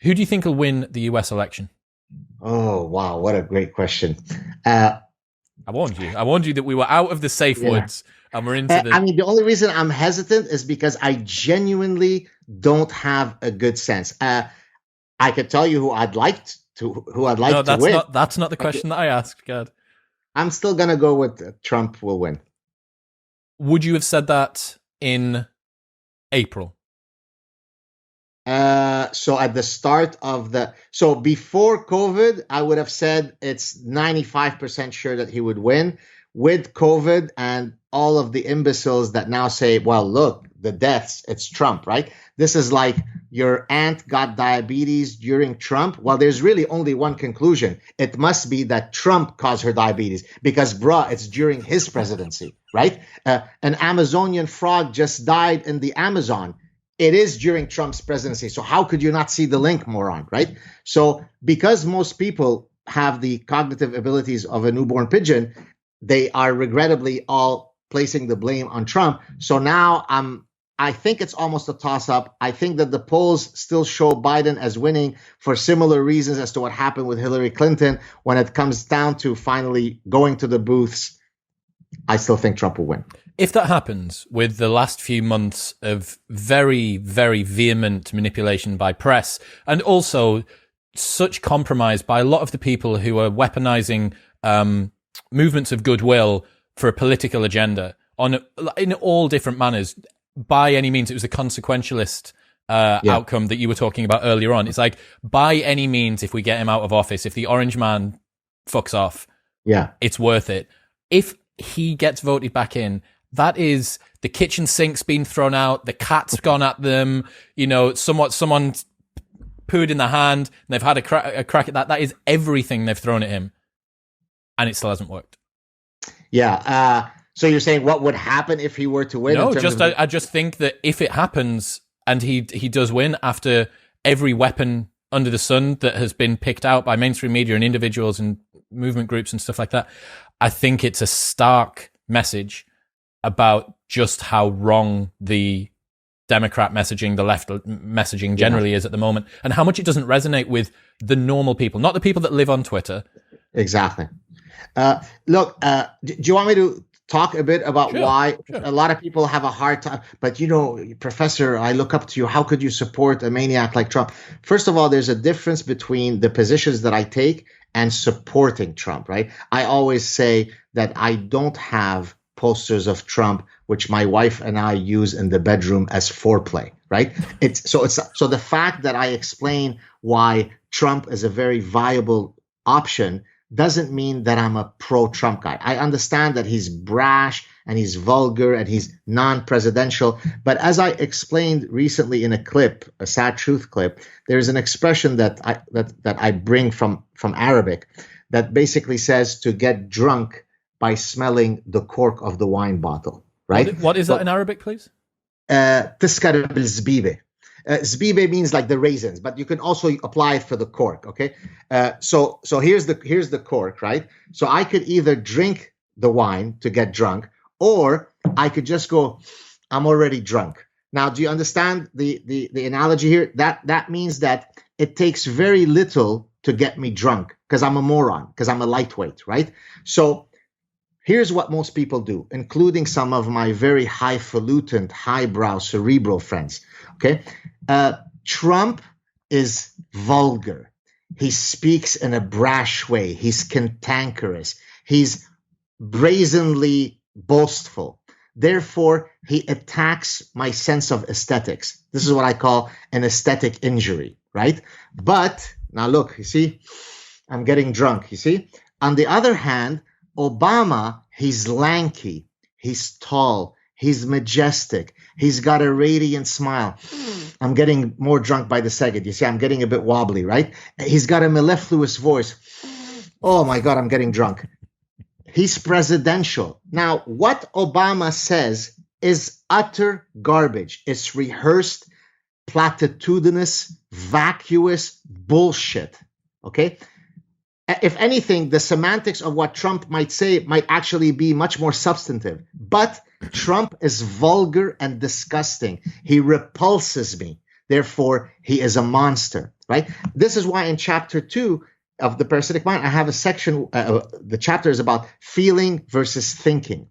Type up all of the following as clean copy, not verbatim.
Who do you think will win the US election? Oh, wow. What a great question. I warned you. I warned you that we were out of the safe Yeah. woods and we're into I the. mean, the only reason I'm hesitant is because I genuinely don't have a good sense. I could tell you who I'd No, like to win. that's not the But question that I asked, Gad. I'm still gonna go with Trump will win. Would you have said that in April? So at the start of so before COVID, I would have said it's 95% sure that he would win. With COVID and all of the imbeciles that now say, well, look, the deaths, it's Trump, right? This is like your aunt got diabetes during Trump. Well, there's really only one conclusion. It must be that Trump caused her diabetes because, bruh, it's during his presidency, right? An Amazonian frog just died in the Amazon. It is during Trump's presidency. So how could you not see the link, moron, right? So because most people have the cognitive abilities of a newborn pigeon, they are regrettably all placing the blame on Trump. So now I think it's almost a toss-up. I think that the polls still show Biden as winning for similar reasons as to what happened with Hillary Clinton. When it comes down to finally going to the booths, I still think Trump will win. If that happens with the last few months of very, very vehement manipulation by press and also such compromise by a lot of the people who are weaponizing movements of goodwill for a political agenda in all different manners, by any means, it was the consequentialist outcome that you were talking about earlier on. It's like, by any means, if we get him out of office, if the orange man fucks off, it's worth it. If he gets voted back in, that is the kitchen sink's been thrown out, the cat's gone at them, someone pooed in the hand, and they've had a crack at that. That is everything they've thrown at him, and it still hasn't worked. Yeah. So you're saying what would happen if he were to win? No, I just think that if it happens and he does win after every weapon under the sun that has been picked out by mainstream media and individuals and movement groups and stuff like that, I think it's a stark message about just how wrong the Democrat messaging, the left messaging generally is at the moment, and how much it doesn't resonate with the normal people, not the people that live on Twitter. Exactly. Look, do you want me to talk a bit about why a lot of people have a hard time? But, Professor, I look up to you. How could you support a maniac like Trump? First of all, there's a difference between the positions that I take and supporting Trump, right? I always say that I don't have posters of Trump, which my wife and I use in the bedroom as foreplay, right? So the fact that I explain why Trump is a very viable option doesn't mean that I'm a pro-Trump guy. I understand that he's brash and he's vulgar and he's non-presidential. But as I explained recently in a clip, a Sad Truth clip, there's an expression that I bring from Arabic that basically says to get drunk by smelling the cork of the wine bottle, right? What is that in Arabic, please? تسكر بالزبيبة. Zbibe means like the raisins, but you can also apply it for the cork. Okay, so here's the cork, right? So I could either drink the wine to get drunk, or I could just go, I'm already drunk. Now, do you understand the analogy here? That means that it takes very little to get me drunk because I'm a moron, because I'm a lightweight, right? So here's what most people do, including some of my very highfalutin, highbrow, cerebral friends. Okay. Trump is vulgar. He speaks in a brash way. He's cantankerous. He's brazenly boastful. Therefore, he attacks my sense of aesthetics. This is what I call an aesthetic injury, right? But now look, you see, I'm getting drunk, you see? On the other hand, Obama, he's lanky, he's tall, he's majestic, he's got a radiant smile. I'm getting more drunk by the second. You see, I'm getting a bit wobbly, right? He's got a mellifluous voice. Oh my God, I'm getting drunk. He's presidential. Now, what Obama says is utter garbage. It's rehearsed, platitudinous, vacuous bullshit, okay? If anything, the semantics of what Trump might say might actually be much more substantive. But Trump is vulgar and disgusting. He repulses me. Therefore, he is a monster, right? This is why in chapter 2 of the parasitic mind, I have a section, the chapter is about feeling versus thinking.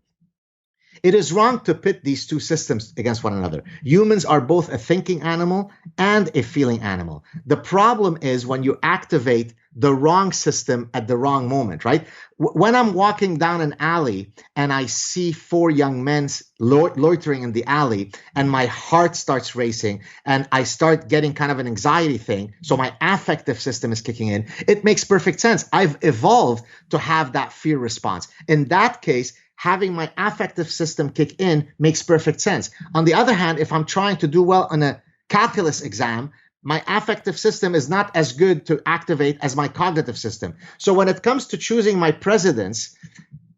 It is wrong to pit these two systems against one another. Humans are both a thinking animal and a feeling animal. The problem is when you activate the wrong system at the wrong moment, right? When I'm walking down an alley and I see 4 young men loitering in the alley and my heart starts racing and I start getting kind of an anxiety thing, so my affective system is kicking in, it makes perfect sense. I've evolved to have that fear response. In that case, having my affective system kick in makes perfect sense. On the other hand, if I'm trying to do well on a calculus exam, my affective system is not as good to activate as my cognitive system. So when it comes to choosing my presidents,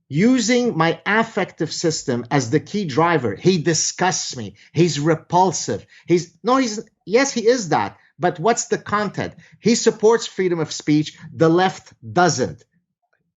using my affective system as the key driver, he disgusts me. He's repulsive. Yes, he is that. But what's the content? He supports freedom of speech. The left doesn't.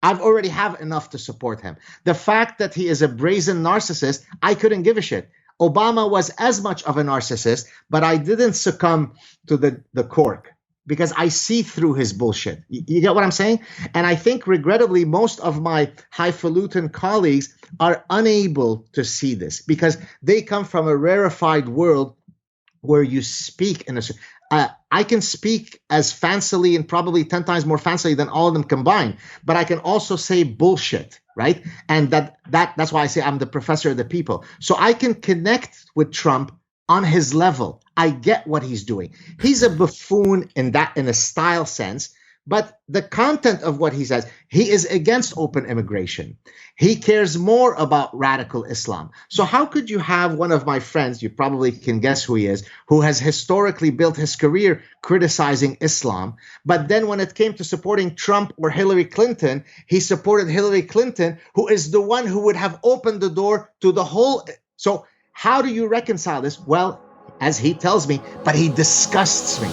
I've already have enough to support him. The fact that he is a brazen narcissist, I couldn't give a shit. Obama was as much of a narcissist, but I didn't succumb to the Cork because I see through his bullshit. You get what I'm saying? And I think, regrettably, most of my highfalutin colleagues are unable to see this because they come from a rarefied world where you speak in a... I can speak as fancily and probably 10 times more fancily than all of them combined, but I can also say bullshit, right? And that's why I say I'm the professor of the people. So I can connect with Trump on his level. I get what he's doing. He's a buffoon in a style sense, but the content of what he says, he is against open immigration. He cares more about radical Islam. So how could you have one of my friends, you probably can guess who he is, who has historically built his career criticizing Islam, but then when it came to supporting Trump or Hillary Clinton, he supported Hillary Clinton, who is the one who would have opened the door to the whole... So how do you reconcile this? Well, as he tells me, but he disgusts me.